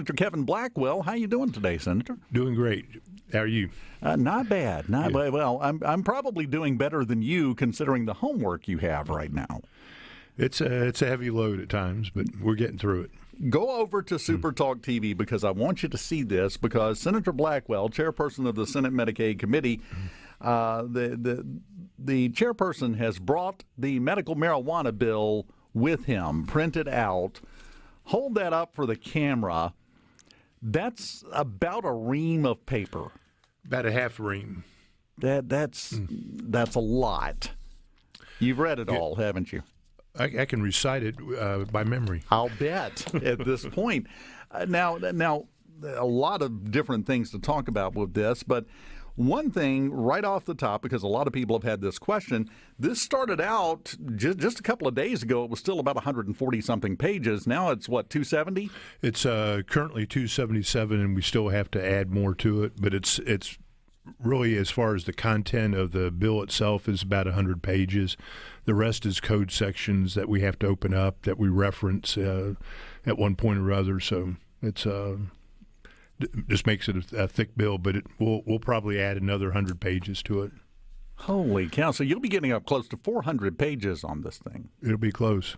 Senator Kevin Blackwell, how you doing today, Senator? Doing great. How are you? Not bad. Not bad. Well, I'm probably doing better than you, considering the homework you have right now. It's a heavy load at times, but we're getting through it. Go over to Super Talk TV because I want you to see this, because Senator Blackwell, chairperson of the Senate Medicaid Committee, the chairperson has brought the medical marijuana bill with him, printed out. Hold that up for the camera. That's about a ream of paper. About a half ream. That's a lot. You've read it all, haven't you? I can recite it by memory. I'll bet at this point. Now, a lot of different things to talk about with this, but one thing right off the top, because a lot of people have had this question, this started out just a couple of days ago. It was still about 140-something pages. Now it's, what, 270? It's currently 277, and we still have to add more to it. But it's really, as far as the content of the bill itself, is about 100 pages. The rest is code sections that we have to open up, that we reference at one point or other. So it's just makes it a thick bill, but we'll probably add another 100 pages to it. Holy cow. So you'll be getting up close to 400 pages on this thing. It'll be close.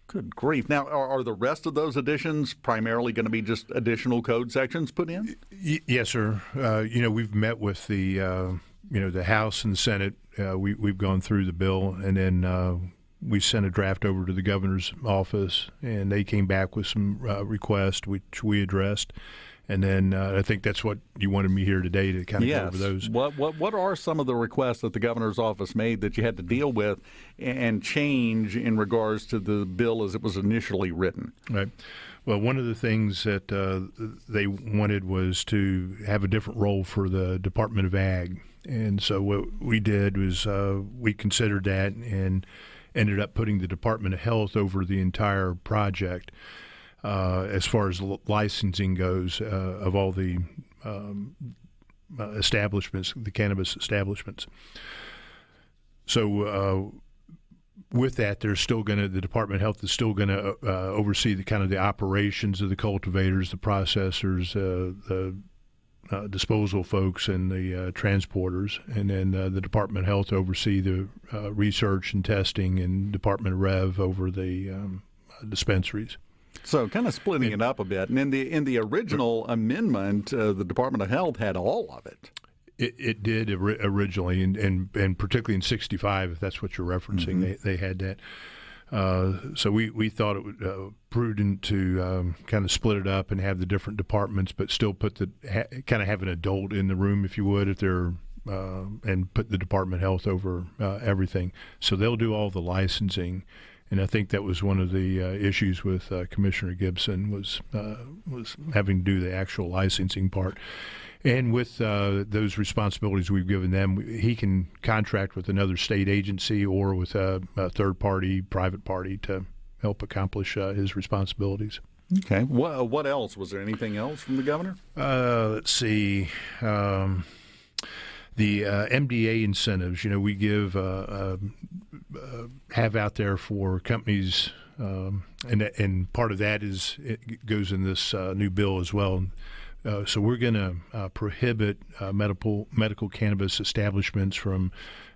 Good grief. Now, are the rest of those additions primarily going to be just additional code sections put in? Yes, sir. We've met with the House and the Senate. We've gone through the bill, and then we sent a draft over to the governor's office, and they came back with some requests, which we addressed. And then I think that's what you wanted me here today to kind of go over those. What are some of the requests that the governor's office made that you had to deal with and change in regards to the bill as it was initially written? Right. Well, one of the things that they wanted was to have a different role for the Department of Ag. And so what we did was we considered that and ended up putting the Department of Health over the entire project. As far as licensing goes, of all the establishments, the cannabis establishments. So with that, the Department of Health is still going to oversee the kind of the operations of the cultivators, the processors, the disposal folks, and the transporters, and then the Department of Health oversee the research and testing, and Department of Rev over the dispensaries. So kind of splitting it up a bit. And in the original amendment, the Department of Health had all of it. It did originally, and particularly in 65, if that's what you're referencing, they had that. So we thought it was prudent to kind of split it up and have the different departments, but still put kind of have an adult in the room, if you would, if they're and put the Department of Health over everything. So they'll do all the licensing. And I think that was one of the issues with Commissioner Gibson was having to do the actual licensing part. And with those responsibilities we've given them, he can contract with another state agency or with a third party, private party to help accomplish his responsibilities. Okay. What else? Was there anything else from the governor? Let's see. The MDA incentives, we give have out there for companies, and part of that it goes in this new bill as well. So we're going to prohibit medical cannabis establishments from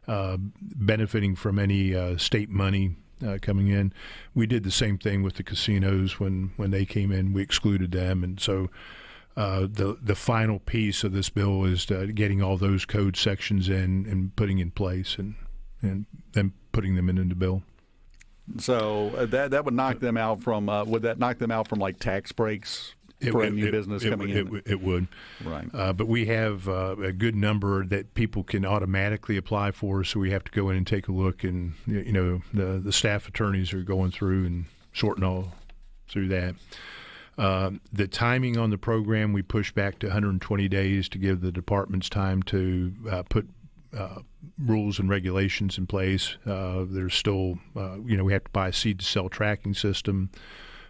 benefiting from any state money coming in. We did the same thing with the casinos when they came in. We excluded them, and so. The final piece of this bill is getting all those code sections in and putting in place and then putting them into the bill. So that would knock them out from like tax breaks for a new business coming in? It would. Right. But we have a good number that people can automatically apply for, so we have to go in and take a look, and the staff attorneys are going through and sorting all through that. The timing on the program, we push back to 120 days to give the departments time to put rules and regulations in place. There's still, we have to buy a seed-to-sell tracking system.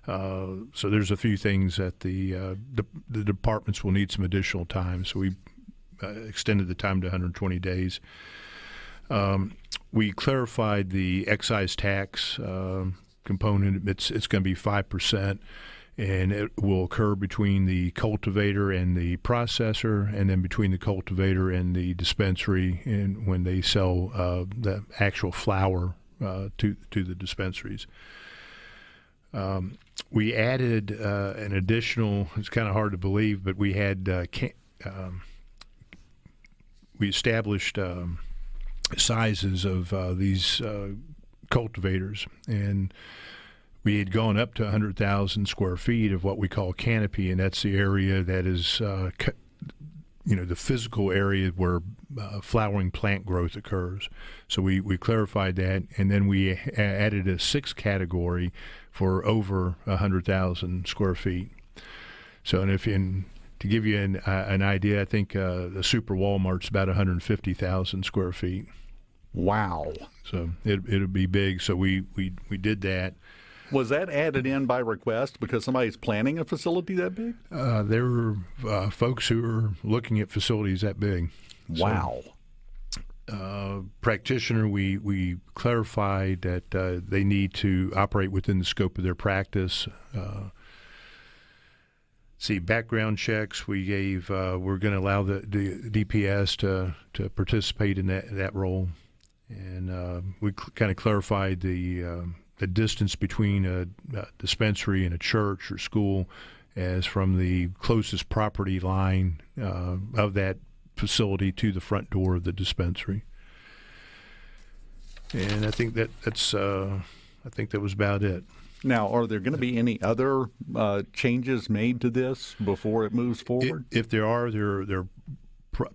So there's a few things that the departments will need some additional time. So we extended the time to 120 days. We clarified the excise tax component. It's going to be 5%. and it will occur between the cultivator and the processor, and then between the cultivator and the dispensary, and when they sell the actual flower to the dispensaries. We added an additional, it's kind of hard to believe, but we had we established sizes of these cultivators, and we had gone up to 100,000 square feet of what we call canopy, and that's the area that is, the physical area where flowering plant growth occurs. So we clarified that, and then we added a sixth category for over 100,000 square feet. So, and to give you an idea, I think the Super Walmart's about 150,000 square feet. Wow! So it'll be big. So we did that. Was that added in by request because somebody's planning a facility that big? There were folks who were looking at facilities that big. Wow. So, practitioner, we clarified that they need to operate within the scope of their practice. Background checks, we gave, we're going to allow the DPS to participate in that role. And we kind of clarified the distance between a dispensary and a church or school as from the closest property line of that facility to the front door of the dispensary. And I think that was about it. Now, are there going to be any other changes made to this before it moves forward? If there are, they're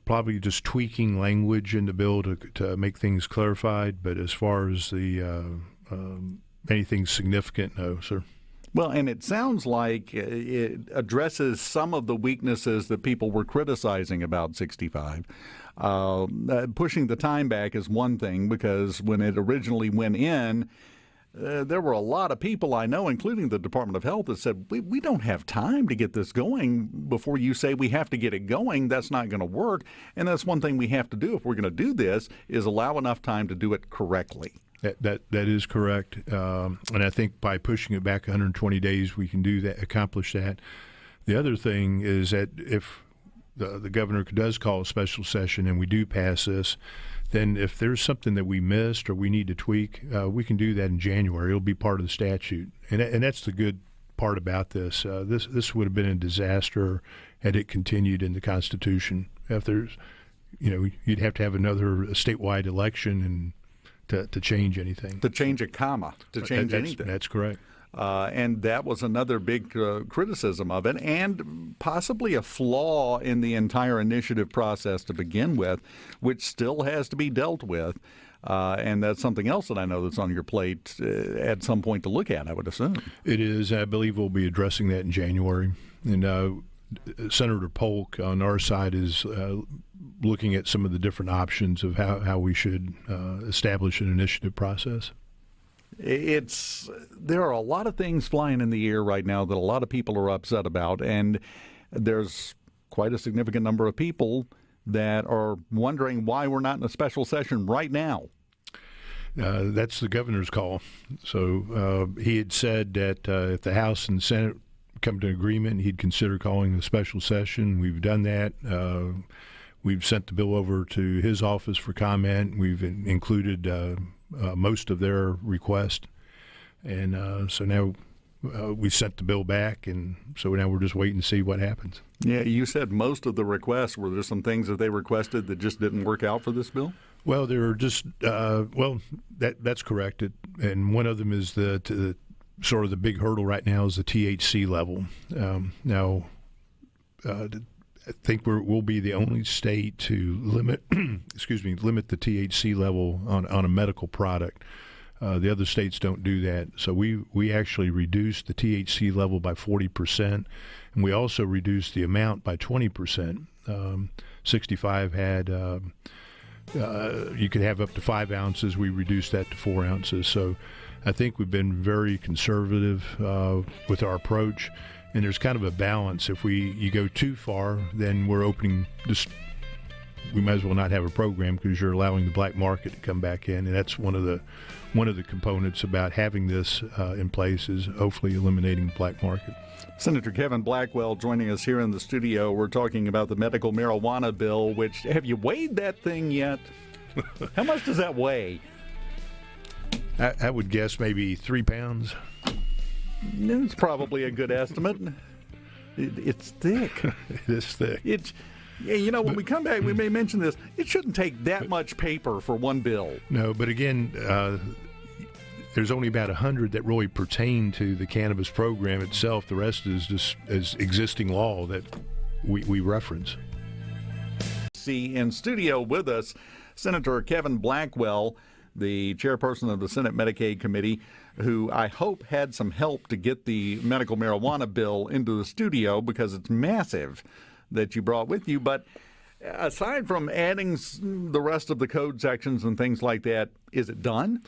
probably just tweaking language in the bill to make things clarified. But as far as the anything significant, no, sir. Well, and it sounds like it addresses some of the weaknesses that people were criticizing about 65. Pushing the time back is one thing, because when it originally went in, there were a lot of people I know, including the Department of Health, that said, we don't have time to get this going before you say we have to get it going. That's not going to work. And that's one thing we have to do if we're going to do this, is allow enough time to do it correctly. That is correct. And I think by pushing it back 120 days, we can do that, accomplish that. The other thing is that if the governor does call a special session and we do pass this, then if there's something that we missed or we need to tweak, we can do that in January. It'll be part of the statute. And that's the good part about this. This would have been a disaster had it continued in the Constitution. If there's, you'd have to have another statewide election and to change anything. To change a comma, to change anything. That's correct. And that was another big criticism of it, and possibly a flaw in the entire initiative process to begin with, which still has to be dealt with. And that's something else that I know that's on your plate at some point to look at, I would assume. It is. I believe we'll be addressing that in January. And Senator Polk on our side is looking at some of the different options of how we should establish an initiative process. There are a lot of things flying in the air right now that a lot of people are upset about, and there's quite a significant number of people that are wondering why we're not in a special session right now. That's the governor's call. So he had said that if the House and Senate come to an agreement, he'd consider calling a special session. We've done that. We've sent the bill over to his office for comment. We've included most of their request, and so now we sent the bill back, and so now we're just waiting to see what happens. Yeah, you said most of the requests. Were there some things that they requested that just didn't work out for this bill? Well, there are just that's correct, and one of them is sort of the big hurdle right now is the THC level. Now, I think we'll be the only state to limit the THC level on a medical product. The other states don't do that. So we actually reduced the THC level by 40%, and we also reduced the amount by 20%. 65 had you could have up to 5 ounces. We reduced that to 4 ounces. So I think we've been very conservative with our approach. And there's kind of a balance. If you go too far, then we're opening we might as well not have a program because you're allowing the black market to come back in, and that's one of the components about having this in place is hopefully eliminating the black market. Senator Kevin Blackwell joining us here in the studio. We're talking about the medical marijuana bill, which, have you weighed that thing yet? How much does that weigh? I would guess maybe 3 pounds. It's probably a good estimate. It's thick. It is thick. When we come back, we may mention this. It shouldn't take that much paper for one bill. No, but again, there's only about 100 that really pertain to the cannabis program itself. The rest is just as existing law that we reference. See, in studio with us, Senator Kevin Blackwell, the chairperson of the Senate Medicaid Committee, who I hope had some help to get the medical marijuana bill into the studio because it's massive that you brought with you. But aside from adding the rest of the code sections and things like that, is it done?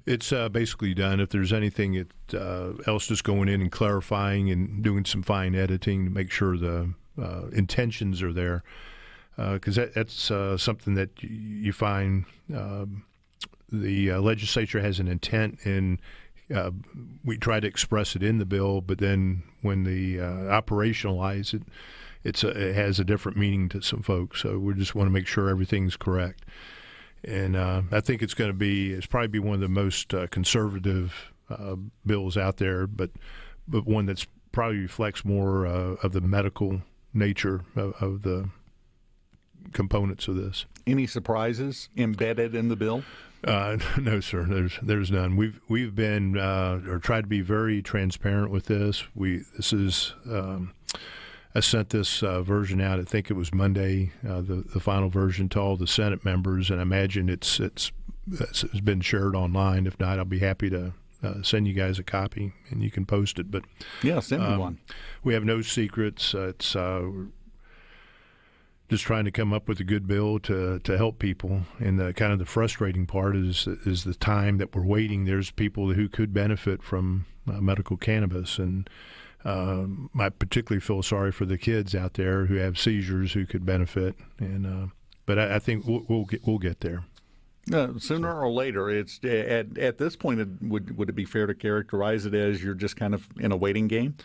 It's basically done. If there's anything else, just going in and clarifying and doing some fine editing to make sure the intentions are there, because that's something that you find the legislature has an intent, and we try to express it in the bill, but then when they operationalize it, it has a different meaning to some folks. So we just want to make sure everything's correct. And I think it's probably be one of the most conservative bills out there, but one that's probably reflects more of the medical nature of the components of this. Any surprises embedded in the bill? No, sir. There's none. We've been or tried to be very transparent with this. I sent this version out. I think it was Monday, the final version to all the Senate members, and I imagine it's been shared online. If not, I'll be happy to send you guys a copy, and you can post it. But yeah, send me one. We have no secrets. It's just trying to come up with a good bill to help people. And kind of the frustrating part is the time that we're waiting. There's people who could benefit from medical cannabis, and I particularly feel sorry for the kids out there who have seizures who could benefit. And but I think we'll get there. Sooner or later. It's at this point. Would it be fair to characterize it as you're just kind of in a waiting game?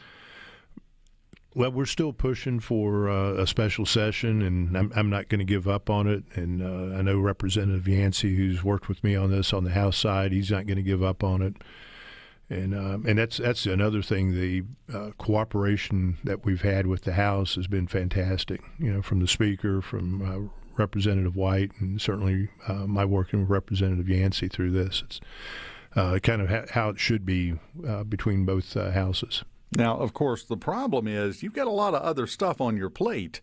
Well, we're still pushing for a special session, and I'm not going to give up on it. And I know Representative Yancey, who's worked with me on this on the House side, he's not going to give up on it. And that's another thing. The cooperation that we've had with the House has been fantastic. From the Speaker, from Representative White, and certainly my working with Representative Yancey through this. It's kind of how it should be between both houses. Now, of course, the problem is you've got a lot of other stuff on your plate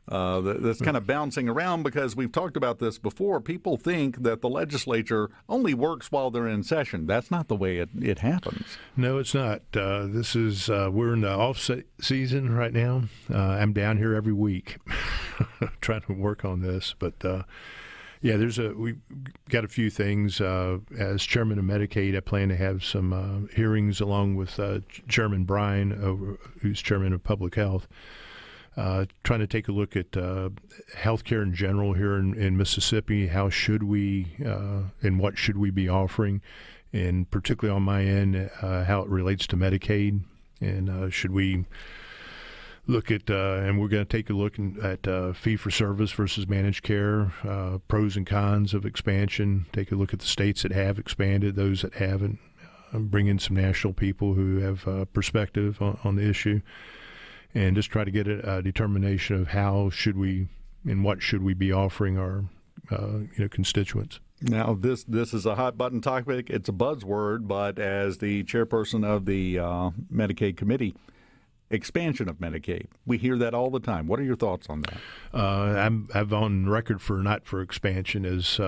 that's kind of bouncing around, because we've talked about this before. People think that the legislature only works while they're in session. That's not the way it happens. No, it's not. This is we're in the off season right now. I'm down here every week trying to work on this, but yeah, we've got a few things. As chairman of Medicaid, I plan to have some hearings along with Chairman Bryan, who's chairman of Public Health, trying to take a look at healthcare in general here in Mississippi. How should we and what should we be offering? And particularly on my end, how it relates to Medicaid. And should we look at, and we're going to take a look at fee-for-service versus managed care, pros and cons of expansion, take a look at the states that have expanded, those that haven't, bring in some national people who have perspective on the issue, and just try to get a determination of how should we and what should we be offering our constituents. Now, this is a hot-button topic. It's a buzzword, but as the chairperson of the Medicaid Committee, expansion of Medicaid. We hear that all the time. What are your thoughts on that? I'm on record for not for expansion as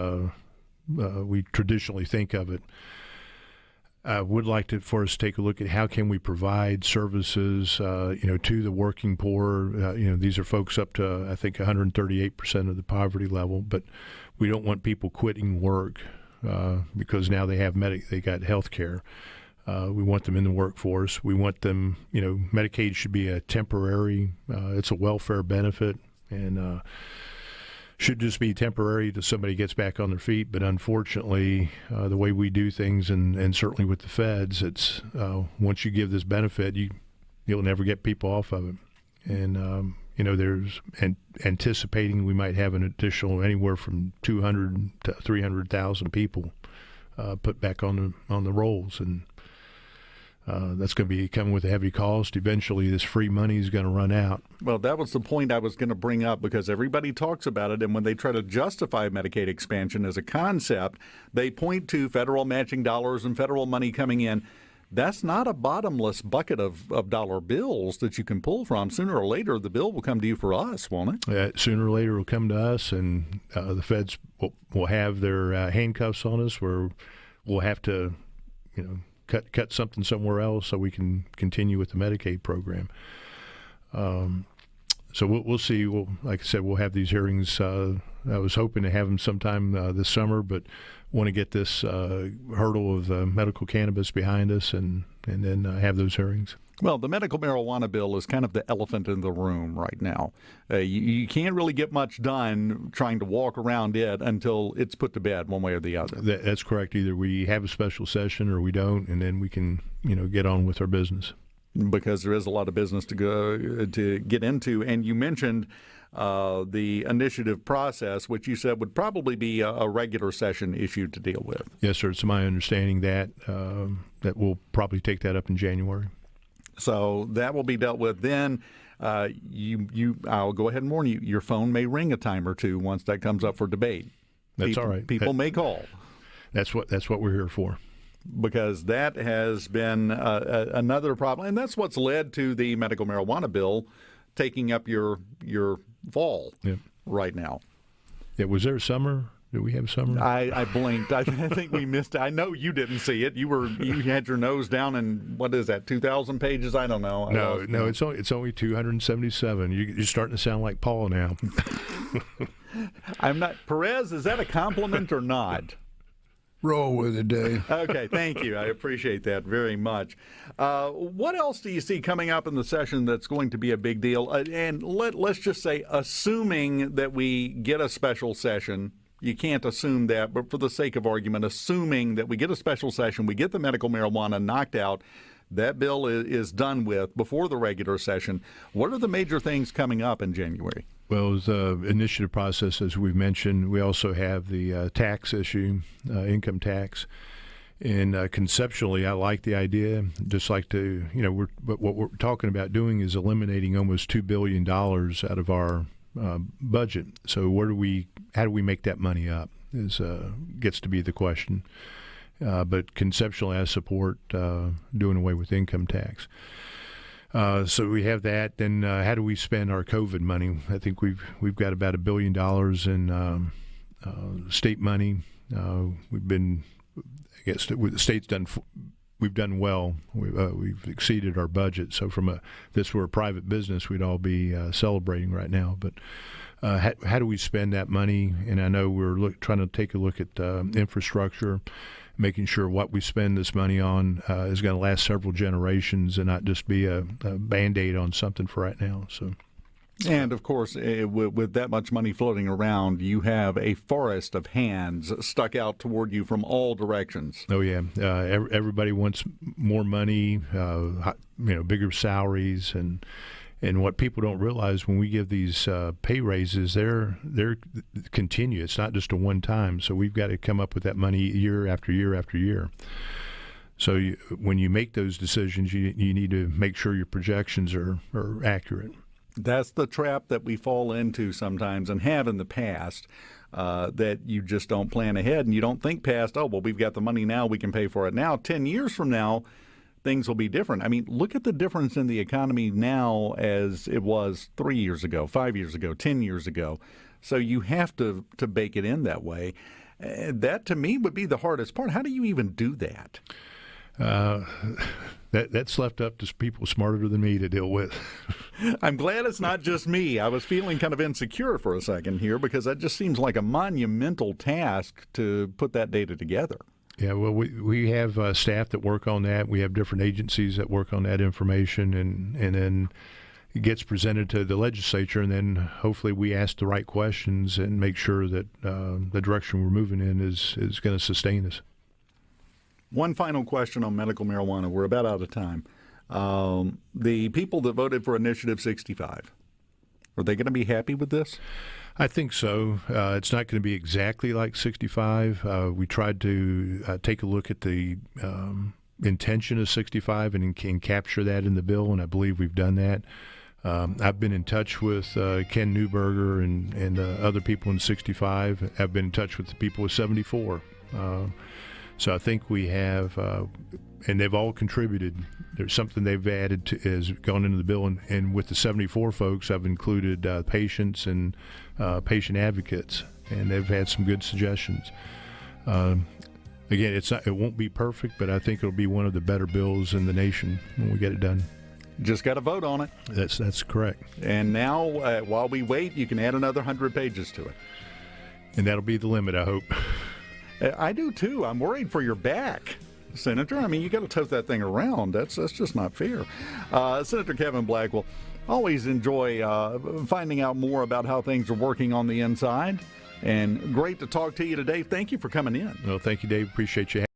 we traditionally think of it. I would like for us to take a look at how can we provide services, to the working poor. These are folks up to, I think, 138% of the poverty level, but we don't want people quitting work because now they got health care. We want them in the workforce. We want them, Medicaid should be a temporary, it's a welfare benefit, and should just be temporary until somebody gets back on their feet. But unfortunately, the way we do things, and certainly with the feds, it's once you give this benefit, you'll never get people off of it. And there's anticipating we might have an additional anywhere from 200 to 300,000 people put back on the rolls, and that's going to be coming with a heavy cost. Eventually, this free money is going to run out. Well, that was the point I was going to bring up, because everybody talks about it, and when they try to justify Medicaid expansion as a concept, they point to federal matching dollars and federal money coming in. That's not a bottomless bucket of dollar bills that you can pull from. Sooner or later, the bill will come to you for us, won't it? Sooner or later, it will come to us, and the feds will have their handcuffs on us, where we'll have to, cut something somewhere else so we can continue with the Medicaid program. So we'll see. Like I said, we'll have these hearings. I was hoping to have them sometime this summer, but want to get this hurdle of medical cannabis behind us and then have those hearings. Well, the medical marijuana bill is kind of the elephant in the room right now. You can't really get much done trying to walk around it until it's put to bed one way or the other. That's correct. Either we have a special session or we don't, and then we can get on with our business. Because there is a lot of business to get into. And you mentioned the initiative process, which you said would probably be a regular session issue to deal with. Yes, sir. It's my understanding that we'll probably take that up in January. So that will be dealt with then. I'll go ahead and warn you, your phone may ring a time or two once that comes up for debate. That's all right. People may call. That's what we're here for. Because that has been another problem, and that's what's led to the medical marijuana bill taking up your fall right now. Yeah, was there summer? Did we have summer? I blinked. I think we missed it. I know you didn't see it. You had your nose down in, what is that, 2,000 pages? I don't know. No, it's only 277. You're starting to sound like Paul now. I'm not. Perez, is that a compliment or not? Roll with it, Dave. Okay, thank you. I appreciate that very much. What else do you see coming up in the session that's going to be a big deal? And let's just say, assuming that we get a special session, you can't assume that, but for the sake of argument, assuming that we get a special session, we get the medical marijuana knocked out, that bill is done with before the regular session. What are the major things coming up in January? Well, the initiative process, as we've mentioned, we also have the tax issue, income tax. And conceptually, I like the idea. Just like but what we're talking about doing is eliminating almost $2 billion out of our budget. So how do we make that money up? Gets to be the question. But conceptually, I support doing away with income tax. So we have that. Then how do we spend our COVID money? I think we've got about $1 billion in state money. We've been, I guess, the state's done. We've done well. We've exceeded our budget. So if this were a private business, we'd all be celebrating right now. But how do we spend that money? And I know we're trying to take a look at infrastructure, making sure what we spend this money on is going to last several generations and not just be a Band-Aid on something for right now. So, and, of course, with that much money floating around, you have a forest of hands stuck out toward you from all directions. Oh, yeah. Everybody wants more money, bigger salaries, and what people don't realize when we give these pay raises, they're continue. It's not just a one time. So we've got to come up with that money year after year after year. So when you make those decisions, you need to make sure your projections are accurate. That's the trap that we fall into sometimes and have in the past, that you just don't plan ahead and you don't think past, we've got the money now, we can pay for it now. 10 years from now, things will be different. I mean, look at the difference in the economy now as it was 3 years ago, 5 years ago, 10 years ago. So you have to bake it in that way. That, to me, would be the hardest part. How do you even do that? That's left up to people smarter than me to deal with. I'm glad it's not just me. I was feeling kind of insecure for a second here because that just seems like a monumental task to put that data together. Yeah, well, we have staff that work on that. We have different agencies that work on that information, and then it gets presented to the legislature, and then hopefully we ask the right questions and make sure that the direction we're moving in is going to sustain us. One final question on medical marijuana. We're about out of time. The people that voted for Initiative 65, are they going to be happy with this? I think so. It's not going to be exactly like 65. We tried to take a look at the intention of 65 and capture that in the bill, and I believe we've done that. I've been in touch with Ken Neuberger and other people in 65. I've been in touch with the people with 74. So I think we have, and they've all contributed. There's something they've added to has gone into the bill, and with the 74 folks, I've included patients and patient advocates, and they've had some good suggestions. Again, it won't be perfect, but I think it'll be one of the better bills in the nation when we get it done. Just got to vote on it. That's correct. And now, while we wait, you can add another 100 pages to it. And that'll be the limit, I hope. I do too. I'm worried for your back, Senator. I mean, you got to tote that thing around. That's just not fair. Senator Kevin Blackwell, always enjoy finding out more about how things are working on the inside. And great to talk to you today. Thank you for coming in. Well, thank you, Dave. Appreciate you.